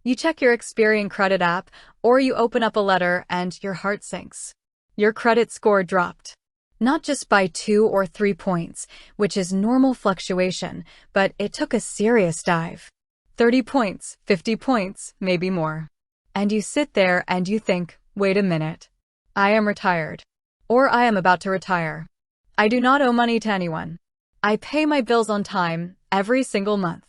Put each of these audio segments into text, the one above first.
You check your Experian credit app, or you open up a letter and your heart sinks. Your credit score dropped. Not just by 2 or 3 points, which is normal fluctuation, but it took a serious dive. 30 points, 50 points, maybe more. And you sit there and you think, wait a minute. I am retired. Or I am about to retire. I do not owe money to anyone. I pay my bills on time, every single month.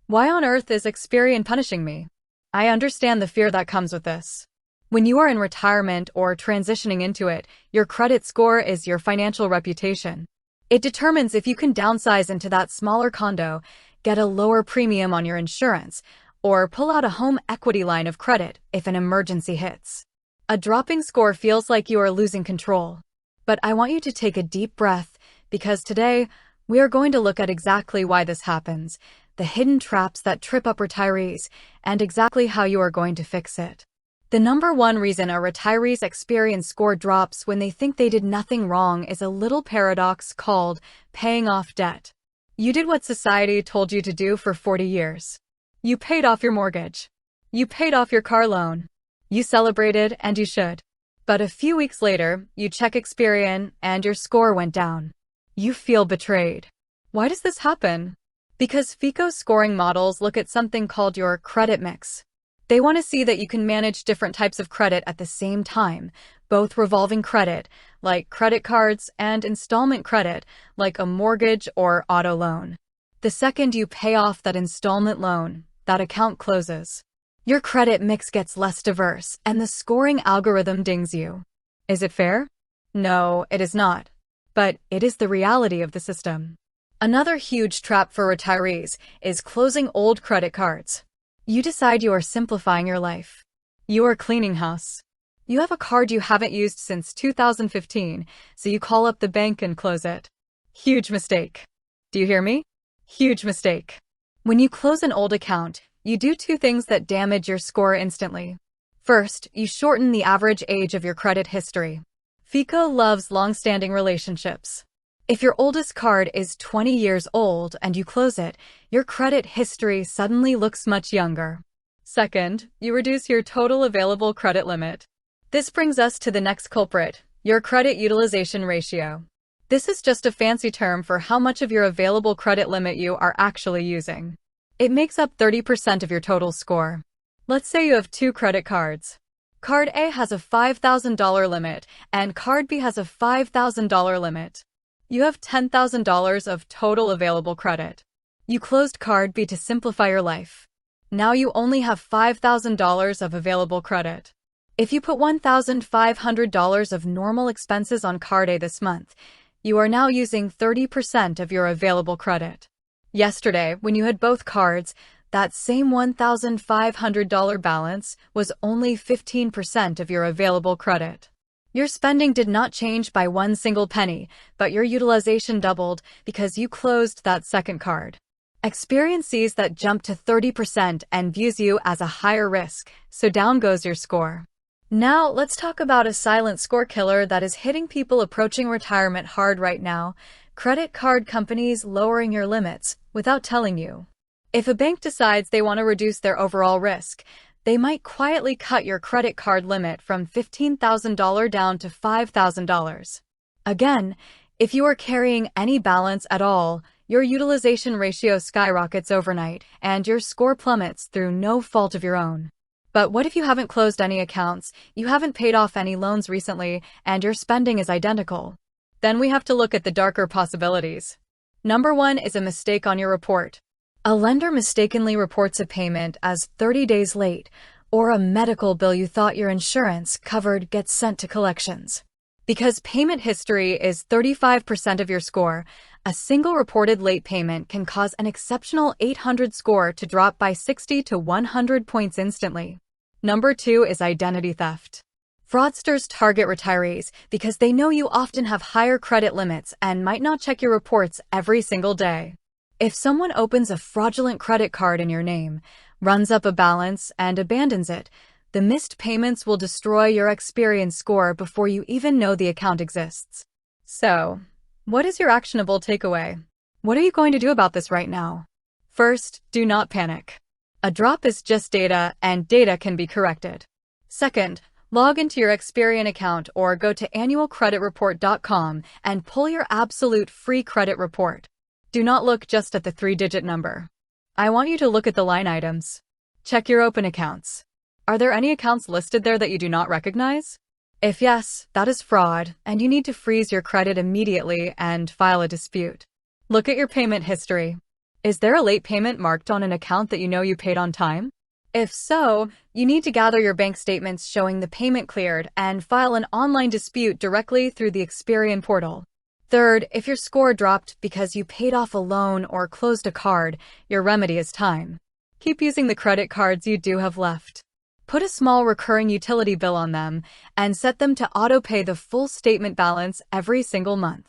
Why on earth is Experian punishing me? I understand the fear that comes with this. When you are in retirement or transitioning into it, your credit score is your financial reputation. It determines if you can downsize into that smaller condo, get a lower premium on your insurance, or pull out a home equity line of credit if an emergency hits. A dropping score feels like you are losing control. But I want you to take a deep breath, because today, we are going to look at exactly why this happens, the hidden traps that trip up retirees, and exactly how you are going to fix it. The number one reason a retiree's Experian score drops when they think they did nothing wrong is a little paradox called paying off debt. You did what society told you to do for 40 years. You paid off your mortgage. You paid off your car loan. You celebrated, and you should. But a few weeks later, you check Experian, and your score went down. You feel betrayed. Why does this happen? Because FICO scoring models look at something called your credit mix. They want to see that you can manage different types of credit at the same time, both revolving credit, like credit cards, and installment credit, like a mortgage or auto loan. The second you pay off that installment loan, that account closes. Your credit mix gets less diverse, and the scoring algorithm dings you. Is it fair? No, it is not. But it is the reality of the system. Another huge trap for retirees is closing old credit cards. You decide you are simplifying your life. You are cleaning house. You have a card you haven't used since 2015, so you call up the bank and close it. Huge mistake. Do you hear me? Huge mistake. When you close an old account, you do two things that damage your score instantly. First, you shorten the average age of your credit history. FICO loves long-standing relationships. If your oldest card is 20 years old and you close it, your credit history suddenly looks much younger. Second, you reduce your total available credit limit. This brings us to the next culprit, your credit utilization ratio. This is just a fancy term for how much of your available credit limit you are actually using. It makes up 30% of your total score. Let's say you have 2 credit cards. Card A has a $5,000 limit, and Card B has a $5,000 limit. You have $10,000 of total available credit. You closed Card B to simplify your life. Now you only have $5,000 of available credit. If you put $1,500 of normal expenses on Card A this month, you are now using 30% of your available credit. Yesterday, when you had both cards, that same $1,500 balance was only 15% of your available credit. Your spending did not change by one single penny, but your utilization doubled because you closed that second card. Experian sees that jump to 30% and views you as a higher risk, so down goes your score. Now, let's talk about a silent score killer that is hitting people approaching retirement hard right now: credit card companies lowering your limits without telling you. If a bank decides they want to reduce their overall risk, they might quietly cut your credit card limit from $15,000 down to $5,000. Again, if you are carrying any balance at all, your utilization ratio skyrockets overnight, and your score plummets through no fault of your own. But what if you haven't closed any accounts, you haven't paid off any loans recently, and your spending is identical? Then we have to look at the darker possibilities. Number 1 is a mistake on your report. A lender mistakenly reports a payment as 30 days late, or a medical bill you thought your insurance covered gets sent to collections. Because payment history is 35% of your score, a single reported late payment can cause an exceptional 800 score to drop by 60 to 100 points instantly. Number 2 is identity theft. Fraudsters target retirees because they know you often have higher credit limits and might not check your reports every single day. If someone opens a fraudulent credit card in your name, runs up a balance, and abandons it, the missed payments will destroy your Experian score before you even know the account exists. So, what is your actionable takeaway? What are you going to do about this right now? First, do not panic. A drop is just data, and data can be corrected. Second, log into your Experian account or go to annualcreditreport.com and pull your absolute free credit report. Do not look just at the 3-digit number. I want you to look at the line items. Check your open accounts. Are there any accounts listed there that you do not recognize? If yes, that is fraud, and you need to freeze your credit immediately and file a dispute. Look at your payment history. Is there a late payment marked on an account that you know you paid on time? If so, you need to gather your bank statements showing the payment cleared and file an online dispute directly through the Experian portal. Third, if your score dropped because you paid off a loan or closed a card, your remedy is time. Keep using the credit cards you do have left. Put a small recurring utility bill on them and set them to auto-pay the full statement balance every single month.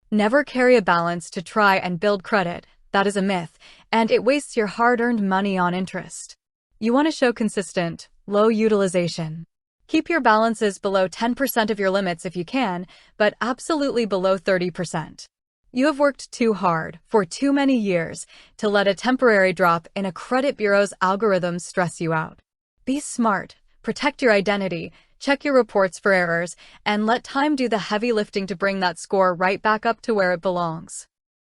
Never carry a balance to try and build credit. That is a myth, and it wastes your hard-earned money on interest. You want to show consistent, low utilization. Keep your balances below 10% of your limits if you can, but absolutely below 30%. You have worked too hard for too many years to let a temporary drop in a credit bureau's algorithms stress you out. Be smart, protect your identity, check your reports for errors, and let time do the heavy lifting to bring that score right back up to where it belongs.